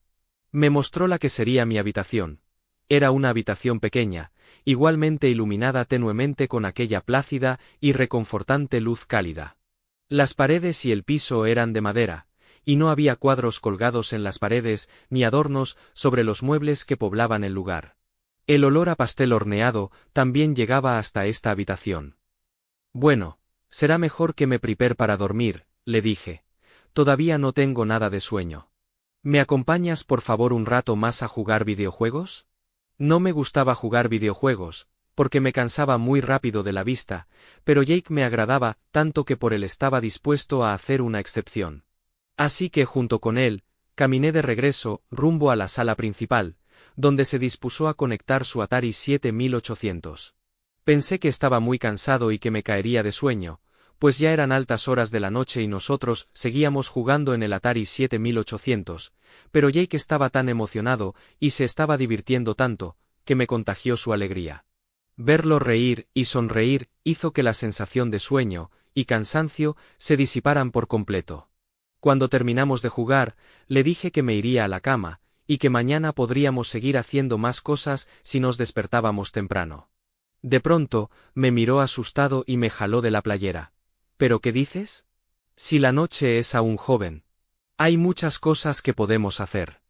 Me mostró la que sería mi habitación. Era una habitación pequeña, igualmente iluminada tenuemente con aquella plácida y reconfortante luz cálida. Las paredes y el piso eran de madera, y no había cuadros colgados en las paredes ni adornos sobre los muebles que poblaban el lugar. El olor a pastel horneado también llegaba hasta esta habitación. «Bueno, será mejor que me prepare para dormir», le dije. «Todavía no tengo nada de sueño. ¿Me acompañas por favor un rato más a jugar videojuegos?». No me gustaba jugar videojuegos, porque me cansaba muy rápido de la vista, pero Jake me agradaba tanto que por él estaba dispuesto a hacer una excepción. Así que junto con él, caminé de regreso rumbo a la sala principal, donde se dispuso a conectar su Atari 7800. Pensé que estaba muy cansado y que me caería de sueño, pues ya eran altas horas de la noche y nosotros seguíamos jugando en el Atari 7800, pero Jake estaba tan emocionado y se estaba divirtiendo tanto, que me contagió su alegría. Verlo reír y sonreír hizo que la sensación de sueño y cansancio se disiparan por completo. Cuando terminamos de jugar, le dije que me iría a la cama, y que mañana podríamos seguir haciendo más cosas si nos despertábamos temprano. De pronto, me miró asustado y me jaló de la playera. ¿Pero qué dices? Si la noche es aún joven. Hay muchas cosas que podemos hacer.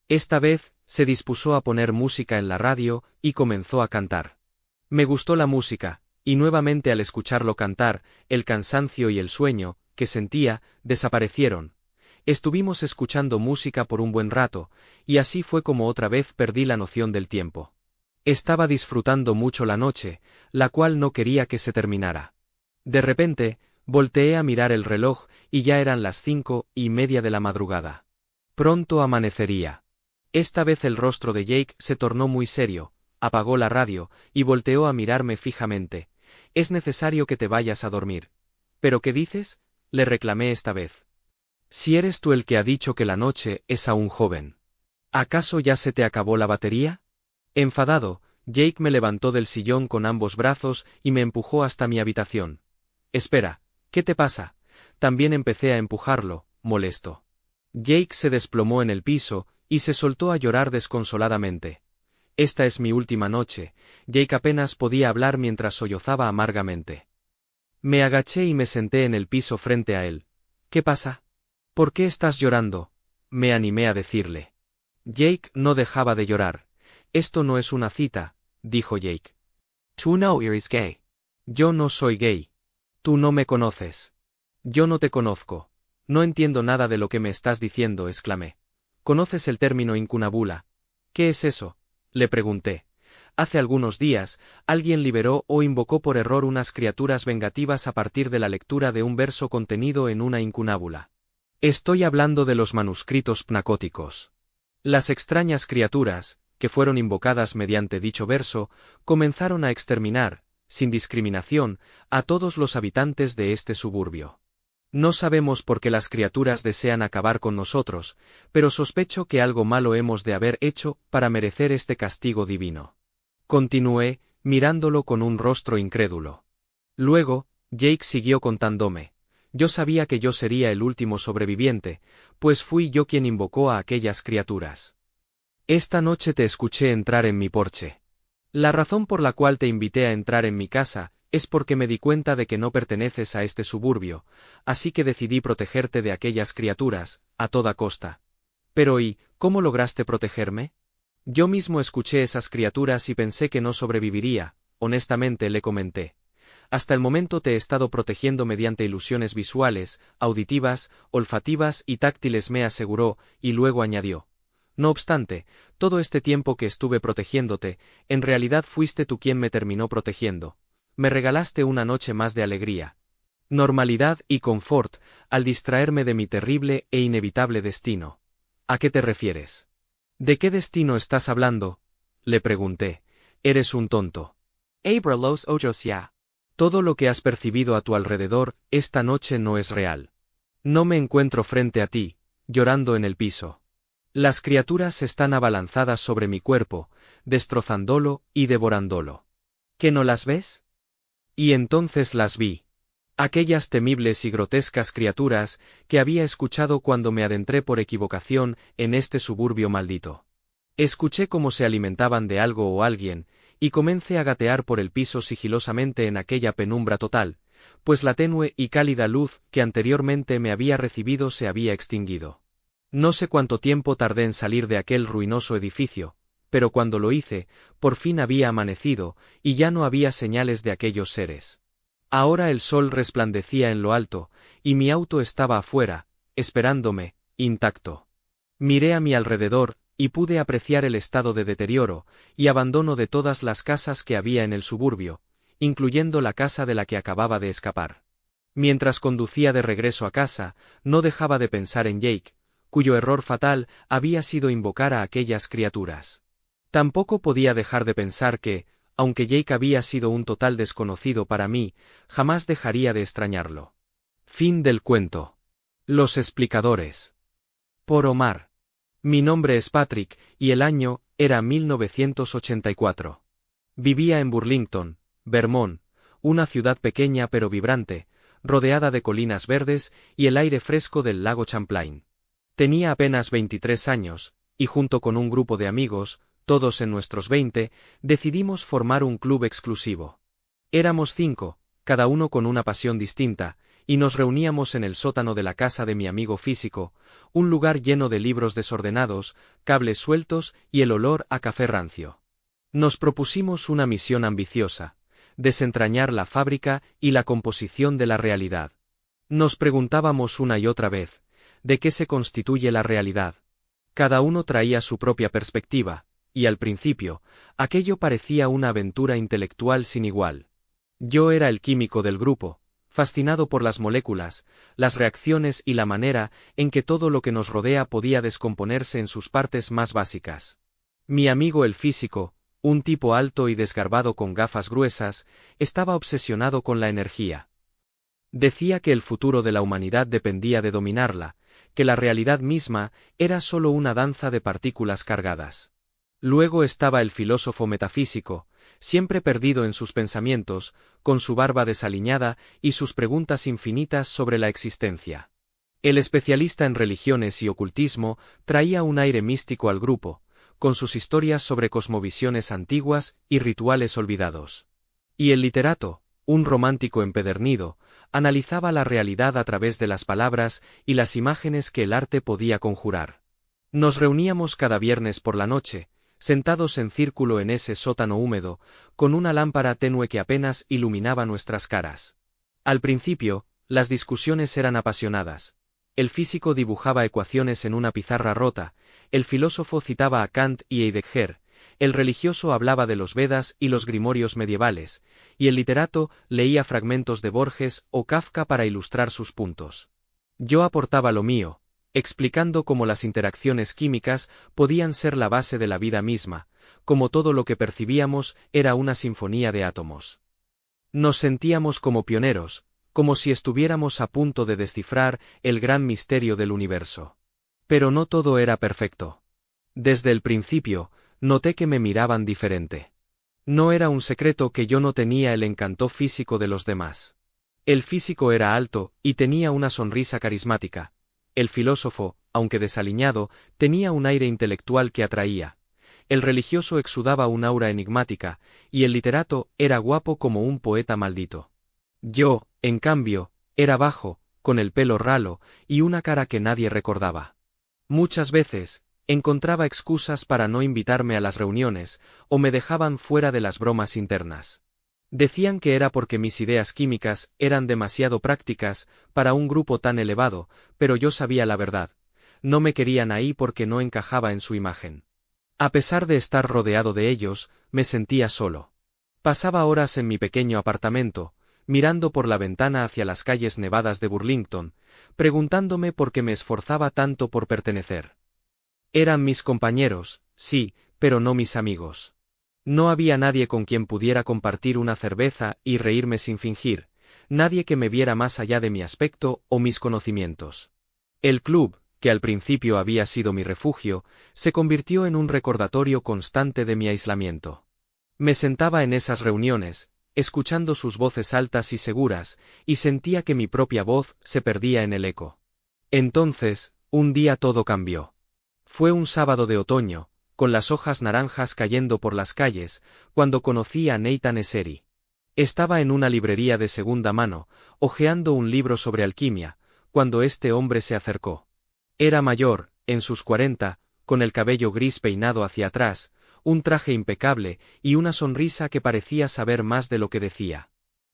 Esta vez, se dispuso a poner música en la radio y comenzó a cantar. Me gustó la música, y nuevamente al escucharlo cantar, el cansancio y el sueño, que sentía, desaparecieron. Estuvimos escuchando música por un buen rato, y así fue como otra vez perdí la noción del tiempo. Estaba disfrutando mucho la noche, la cual no quería que se terminara. De repente, volteé a mirar el reloj y ya eran las 5:30 de la madrugada. Pronto amanecería. Esta vez el rostro de Jake se tornó muy serio, apagó la radio y volteó a mirarme fijamente. «Es necesario que te vayas a dormir». «¿Pero qué dices?», le reclamé esta vez. «Si eres tú el que ha dicho que la noche es aún joven. ¿Acaso ya se te acabó la batería?». Enfadado, Jake me levantó del sillón con ambos brazos y me empujó hasta mi habitación. «Espera, ¿qué te pasa?». También empecé a empujarlo, molesto. Jake se desplomó en el piso y se soltó a llorar desconsoladamente. «Esta es mi última noche». Jake apenas podía hablar mientras sollozaba amargamente. Me agaché y me senté en el piso frente a él. «¿Qué pasa? ¿Por qué estás llorando?», me animé a decirle. Jake no dejaba de llorar. «Esto no es una cita», dijo Jake. Tú no eres gay. «Yo no soy gay. Tú no me conoces». «Yo no te conozco. No entiendo nada de lo que me estás diciendo», exclamé. «¿Conoces el término incunabula?». «¿Qué es eso?», le pregunté. «Hace algunos días, alguien liberó o invocó por error unas criaturas vengativas a partir de la lectura de un verso contenido en una incunábula. Estoy hablando de los manuscritos pnacóticos. Las extrañas criaturas, que fueron invocadas mediante dicho verso, comenzaron a exterminar, sin discriminación, a todos los habitantes de este suburbio. No sabemos por qué las criaturas desean acabar con nosotros, pero sospecho que algo malo hemos de haber hecho para merecer este castigo divino». Continué, mirándolo con un rostro incrédulo. Luego, Jake siguió contándome. «Yo sabía que yo sería el último sobreviviente, pues fui yo quien invocó a aquellas criaturas. Esta noche te escuché entrar en mi porche. La razón por la cual te invité a entrar en mi casa es porque me di cuenta de que no perteneces a este suburbio, así que decidí protegerte de aquellas criaturas, a toda costa». «Pero ¿y cómo lograste protegerme?». «Yo mismo escuché esas criaturas y pensé que no sobreviviría», honestamente le comenté. «Hasta el momento te he estado protegiendo mediante ilusiones visuales, auditivas, olfativas y táctiles», me aseguró, y luego añadió. «No obstante, todo este tiempo que estuve protegiéndote, en realidad fuiste tú quien me terminó protegiendo. Me regalaste una noche más de alegría, normalidad y confort, al distraerme de mi terrible e inevitable destino». «¿A qué te refieres?». «¿De qué destino estás hablando?», le pregunté. «Eres un tonto». Abra los ojos ya. «Todo lo que has percibido a tu alrededor esta noche no es real. No me encuentro frente a ti, llorando en el piso. Las criaturas están abalanzadas sobre mi cuerpo, destrozándolo y devorándolo. ¿Qué no las ves?». Y entonces las vi. Aquellas temibles y grotescas criaturas que había escuchado cuando me adentré por equivocación en este suburbio maldito. Escuché cómo se alimentaban de algo o alguien, y comencé a gatear por el piso sigilosamente en aquella penumbra total, pues la tenue y cálida luz que anteriormente me había recibido se había extinguido. No sé cuánto tiempo tardé en salir de aquel ruinoso edificio, pero cuando lo hice, por fin había amanecido, y ya no había señales de aquellos seres. Ahora el sol resplandecía en lo alto, y mi auto estaba afuera, esperándome, intacto. Miré a mi alrededor, y pude apreciar el estado de deterioro y abandono de todas las casas que había en el suburbio, incluyendo la casa de la que acababa de escapar. Mientras conducía de regreso a casa, no dejaba de pensar en Jake, cuyo error fatal había sido invocar a aquellas criaturas. Tampoco podía dejar de pensar que, aunque Jake había sido un total desconocido para mí, jamás dejaría de extrañarlo. Fin del cuento. Los explicadores. Por Omar. Mi nombre es Patrick, y el año era 1984. Vivía en Burlington, Vermont, una ciudad pequeña pero vibrante, rodeada de colinas verdes y el aire fresco del lago Champlain. Tenía apenas 23 años, y junto con un grupo de amigos, todos en nuestros 20, decidimos formar un club exclusivo. Éramos 5, cada uno con una pasión distinta, y nos reuníamos en el sótano de la casa de mi amigo físico, un lugar lleno de libros desordenados, cables sueltos y el olor a café rancio. Nos propusimos una misión ambiciosa: desentrañar la fábrica y la composición de la realidad. Nos preguntábamos una y otra vez, ¿de qué se constituye la realidad? Cada uno traía su propia perspectiva, y al principio, aquello parecía una aventura intelectual sin igual. Yo era el químico del grupo, fascinado por las moléculas, las reacciones y la manera en que todo lo que nos rodea podía descomponerse en sus partes más básicas. Mi amigo el físico, un tipo alto y desgarbado con gafas gruesas, estaba obsesionado con la energía. Decía que el futuro de la humanidad dependía de dominarla, que la realidad misma era solo una danza de partículas cargadas. Luego estaba el filósofo metafísico, siempre perdido en sus pensamientos, con su barba desaliñada y sus preguntas infinitas sobre la existencia. El especialista en religiones y ocultismo traía un aire místico al grupo, con sus historias sobre cosmovisiones antiguas y rituales olvidados. Y el literato, un romántico empedernido, analizaba la realidad a través de las palabras y las imágenes que el arte podía conjurar. Nos reuníamos cada viernes por la noche, sentados en círculo en ese sótano húmedo, con una lámpara tenue que apenas iluminaba nuestras caras. Al principio, las discusiones eran apasionadas. El físico dibujaba ecuaciones en una pizarra rota, el filósofo citaba a Kant y Heidegger, el religioso hablaba de los Vedas y los grimorios medievales, y el literato leía fragmentos de Borges o Kafka para ilustrar sus puntos. Yo aportaba lo mío, explicando cómo las interacciones químicas podían ser la base de la vida misma, como todo lo que percibíamos era una sinfonía de átomos. Nos sentíamos como pioneros, como si estuviéramos a punto de descifrar el gran misterio del universo. Pero no todo era perfecto. Desde el principio, noté que me miraban diferente. No era un secreto que yo no tenía el encanto físico de los demás. El físico era alto y tenía una sonrisa carismática. El filósofo, aunque desaliñado, tenía un aire intelectual que atraía. El religioso exudaba un aura enigmática, y el literato era guapo como un poeta maldito. Yo, en cambio, era bajo, con el pelo ralo, y una cara que nadie recordaba. Muchas veces, encontraba excusas para no invitarme a las reuniones, o me dejaban fuera de las bromas internas. Decían que era porque mis ideas químicas eran demasiado prácticas para un grupo tan elevado, pero yo sabía la verdad. No me querían ahí porque no encajaba en su imagen. A pesar de estar rodeado de ellos, me sentía solo. Pasaba horas en mi pequeño apartamento, mirando por la ventana hacia las calles nevadas de Burlington, preguntándome por qué me esforzaba tanto por pertenecer. Eran mis compañeros, sí, pero no mis amigos. No había nadie con quien pudiera compartir una cerveza y reírme sin fingir, nadie que me viera más allá de mi aspecto o mis conocimientos. El club, que al principio había sido mi refugio, se convirtió en un recordatorio constante de mi aislamiento. Me sentaba en esas reuniones, escuchando sus voces altas y seguras, y sentía que mi propia voz se perdía en el eco. Entonces, un día todo cambió. Fue un sábado de otoño, con las hojas naranjas cayendo por las calles, cuando conocí a Nathan Esseri. Estaba en una librería de segunda mano, hojeando un libro sobre alquimia, cuando este hombre se acercó. Era mayor, en sus 40, con el cabello gris peinado hacia atrás, un traje impecable y una sonrisa que parecía saber más de lo que decía.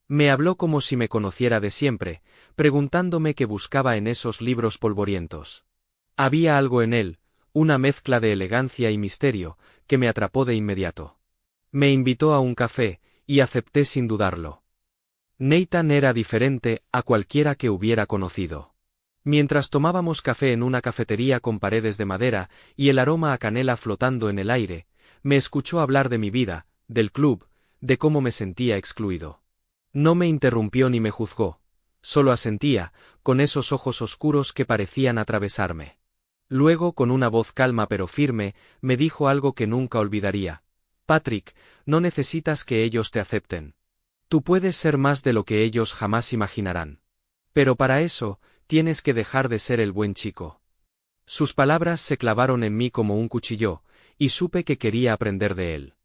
Me habló como si me conociera de siempre, preguntándome qué buscaba en esos libros polvorientos. Había algo en él, una mezcla de elegancia y misterio, que me atrapó de inmediato. Me invitó a un café, y acepté sin dudarlo. Nathan era diferente a cualquiera que hubiera conocido. Mientras tomábamos café en una cafetería con paredes de madera y el aroma a canela flotando en el aire, me escuchó hablar de mi vida, del club, de cómo me sentía excluido. No me interrumpió ni me juzgó, solo asentía, con esos ojos oscuros que parecían atravesarme. Luego, con una voz calma pero firme, me dijo algo que nunca olvidaría. Patrick, no necesitas que ellos te acepten. Tú puedes ser más de lo que ellos jamás imaginarán. Pero para eso, tienes que dejar de ser el buen chico. Sus palabras se clavaron en mí como un cuchillo, y supe que quería aprender de él.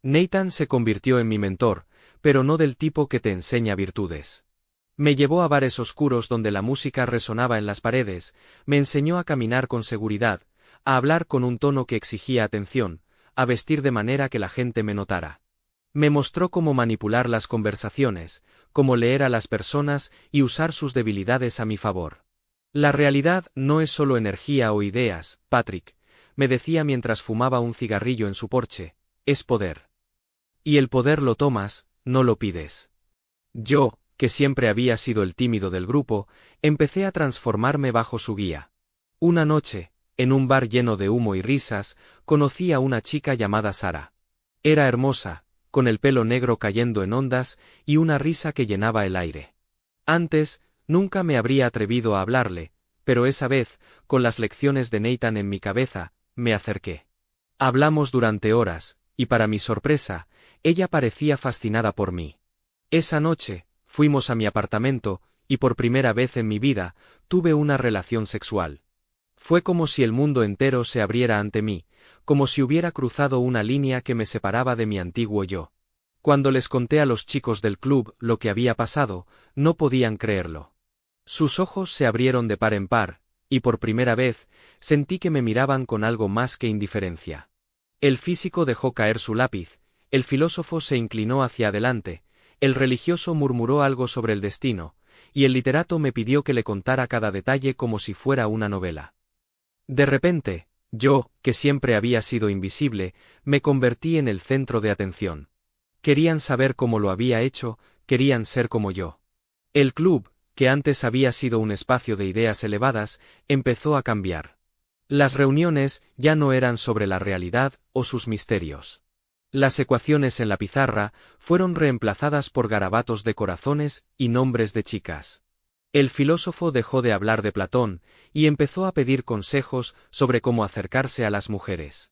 Nathan se convirtió en mi mentor, pero no del tipo que te enseña virtudes. Me llevó a bares oscuros donde la música resonaba en las paredes, me enseñó a caminar con seguridad, a hablar con un tono que exigía atención, a vestir de manera que la gente me notara. Me mostró cómo manipular las conversaciones, cómo leer a las personas y usar sus debilidades a mi favor. La realidad no es solo energía o ideas, Patrick, me decía mientras fumaba un cigarrillo en su porche, es poder. Y el poder lo tomas, no lo pides. Yo, que siempre había sido el tímido del grupo, empecé a transformarme bajo su guía. Una noche, en un bar lleno de humo y risas, conocí a una chica llamada Sara. Era hermosa, con el pelo negro cayendo en ondas y una risa que llenaba el aire. Antes, nunca me habría atrevido a hablarle, pero esa vez, con las lecciones de Nathan en mi cabeza, me acerqué. Hablamos durante horas, y para mi sorpresa, ella parecía fascinada por mí. Esa noche, fuimos a mi apartamento, y por primera vez en mi vida, tuve una relación sexual. Fue como si el mundo entero se abriera ante mí, como si hubiera cruzado una línea que me separaba de mi antiguo yo. Cuando les conté a los chicos del club lo que había pasado, no podían creerlo. Sus ojos se abrieron de par en par, y por primera vez, sentí que me miraban con algo más que indiferencia. El físico dejó caer su lápiz, el filósofo se inclinó hacia adelante, el religioso murmuró algo sobre el destino, y el literato me pidió que le contara cada detalle como si fuera una novela. De repente, yo, que siempre había sido invisible, me convertí en el centro de atención. Querían saber cómo lo había hecho, querían ser como yo. El club, que antes había sido un espacio de ideas elevadas, empezó a cambiar. Las reuniones ya no eran sobre la realidad o sus misterios. Las ecuaciones en la pizarra fueron reemplazadas por garabatos de corazones y nombres de chicas. El filósofo dejó de hablar de Platón y empezó a pedir consejos sobre cómo acercarse a las mujeres.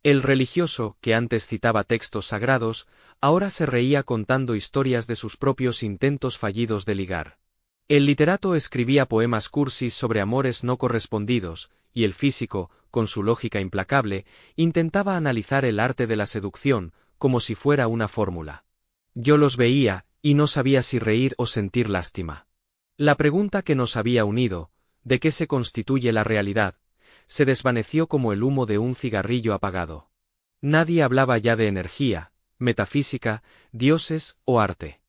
El religioso, que antes citaba textos sagrados, ahora se reía contando historias de sus propios intentos fallidos de ligar. El literato escribía poemas cursis sobre amores no correspondidos, y el físico, con su lógica implacable, intentaba analizar el arte de la seducción, como si fuera una fórmula. Yo los veía, y no sabía si reír o sentir lástima. La pregunta que nos había unido, ¿de qué se constituye la realidad?, se desvaneció como el humo de un cigarrillo apagado. Nadie hablaba ya de energía, metafísica, dioses o arte.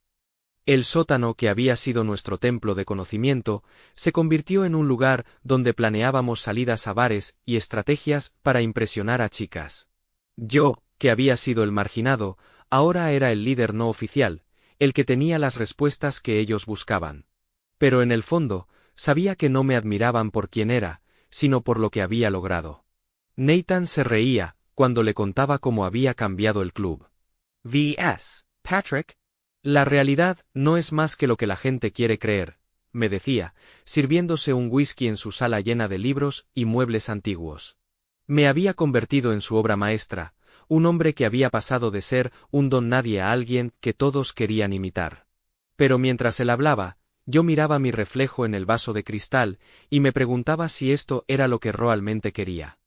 El sótano que había sido nuestro templo de conocimiento, se convirtió en un lugar donde planeábamos salidas a bares y estrategias para impresionar a chicas. Yo, que había sido el marginado, ahora era el líder no oficial, el que tenía las respuestas que ellos buscaban. Pero en el fondo, sabía que no me admiraban por quién era, sino por lo que había logrado. Nathan se reía cuando le contaba cómo había cambiado el club. V.S. Patrick. La realidad no es más que lo que la gente quiere creer, me decía, sirviéndose un whisky en su sala llena de libros y muebles antiguos. Me había convertido en su obra maestra, un hombre que había pasado de ser un don nadie a alguien que todos querían imitar. Pero mientras él hablaba, yo miraba mi reflejo en el vaso de cristal y me preguntaba si esto era lo que realmente quería.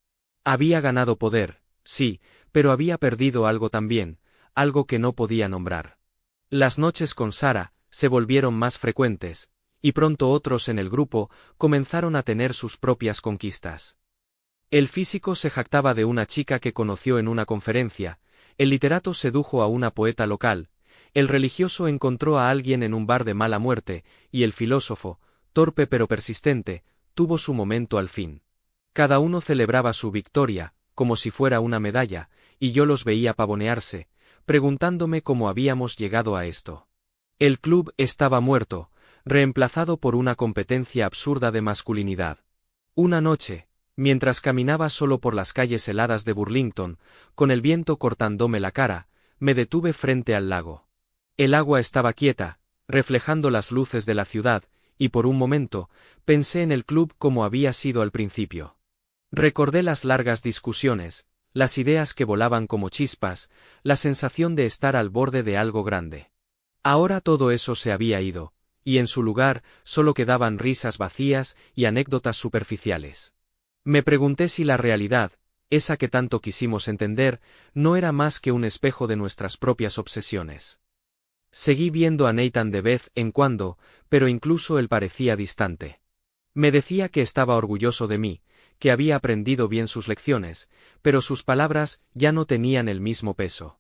Había ganado poder, sí, pero había perdido algo también, algo que no podía nombrar. Las noches con Sara se volvieron más frecuentes, y pronto otros en el grupo comenzaron a tener sus propias conquistas. El físico se jactaba de una chica que conoció en una conferencia, el literato sedujo a una poeta local, el religioso encontró a alguien en un bar de mala muerte, y el filósofo, torpe pero persistente, tuvo su momento al fin. Cada uno celebraba su victoria, como si fuera una medalla, y yo los veía pavonearse, preguntándome cómo habíamos llegado a esto. El club estaba muerto, reemplazado por una competencia absurda de masculinidad. Una noche, mientras caminaba solo por las calles heladas de Burlington, con el viento cortándome la cara, me detuve frente al lago. El agua estaba quieta, reflejando las luces de la ciudad, y por un momento, pensé en el club como había sido al principio. Recordé las largas discusiones, las ideas que volaban como chispas, la sensación de estar al borde de algo grande. Ahora todo eso se había ido, y en su lugar solo quedaban risas vacías y anécdotas superficiales. Me pregunté si la realidad, esa que tanto quisimos entender, no era más que un espejo de nuestras propias obsesiones. Seguí viendo a Nathan de vez en cuando, pero incluso él parecía distante. Me decía que estaba orgulloso de mí, que había aprendido bien sus lecciones, pero sus palabras ya no tenían el mismo peso.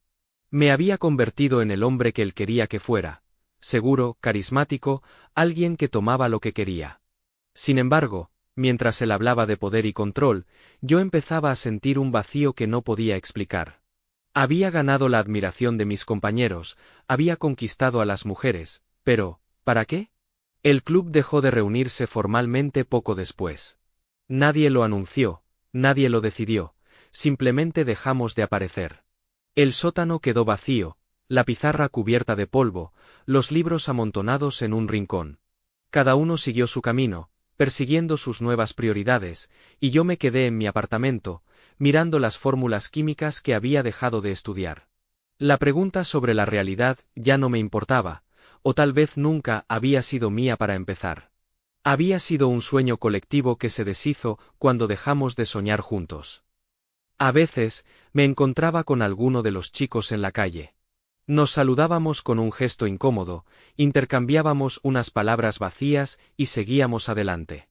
Me había convertido en el hombre que él quería que fuera, seguro, carismático, alguien que tomaba lo que quería. Sin embargo, mientras él hablaba de poder y control, yo empezaba a sentir un vacío que no podía explicar. Había ganado la admiración de mis compañeros, había conquistado a las mujeres, pero, ¿para qué? El club dejó de reunirse formalmente poco después. Nadie lo anunció, nadie lo decidió, simplemente dejamos de aparecer. El sótano quedó vacío, la pizarra cubierta de polvo, los libros amontonados en un rincón. Cada uno siguió su camino, persiguiendo sus nuevas prioridades, y yo me quedé en mi apartamento, mirando las fórmulas químicas que había dejado de estudiar. La pregunta sobre la realidad ya no me importaba, o tal vez nunca había sido mía para empezar. Había sido un sueño colectivo que se deshizo cuando dejamos de soñar juntos. A veces, me encontraba con alguno de los chicos en la calle. Nos saludábamos con un gesto incómodo, intercambiábamos unas palabras vacías y seguíamos adelante.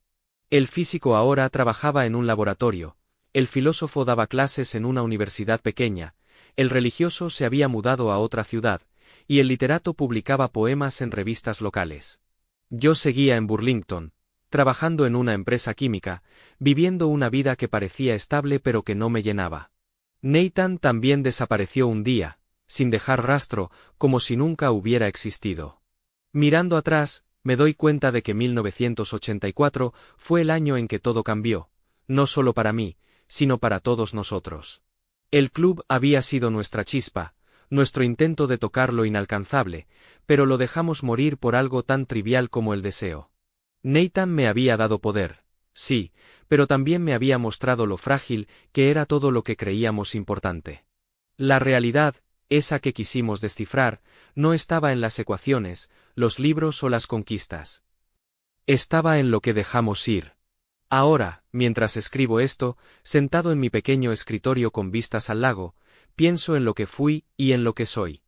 El físico ahora trabajaba en un laboratorio, el filósofo daba clases en una universidad pequeña, el religioso se había mudado a otra ciudad, y el literato publicaba poemas en revistas locales. Yo seguía en Burlington, trabajando en una empresa química, viviendo una vida que parecía estable pero que no me llenaba. Nathan también desapareció un día, sin dejar rastro, como si nunca hubiera existido. Mirando atrás, me doy cuenta de que 1984 fue el año en que todo cambió, no solo para mí, sino para todos nosotros. El club había sido nuestra chispa, nuestro intento de tocar lo inalcanzable, pero lo dejamos morir por algo tan trivial como el deseo. Nathan me había dado poder, sí, pero también me había mostrado lo frágil que era todo lo que creíamos importante. La realidad, esa que quisimos descifrar, no estaba en las ecuaciones, los libros o las conquistas. Estaba en lo que dejamos ir. Ahora, mientras escribo esto, sentado en mi pequeño escritorio con vistas al lago, pienso en lo que fui y en lo que soy.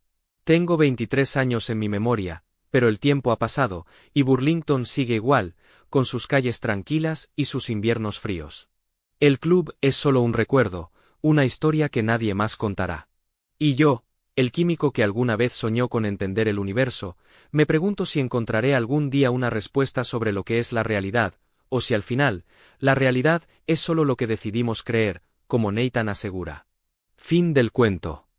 Tengo 23 años en mi memoria, pero el tiempo ha pasado, y Burlington sigue igual, con sus calles tranquilas y sus inviernos fríos. El club es solo un recuerdo, una historia que nadie más contará. Y yo, el químico que alguna vez soñó con entender el universo, me pregunto si encontraré algún día una respuesta sobre lo que es la realidad, o si al final, la realidad es solo lo que decidimos creer, como Nathan asegura. Fin del cuento.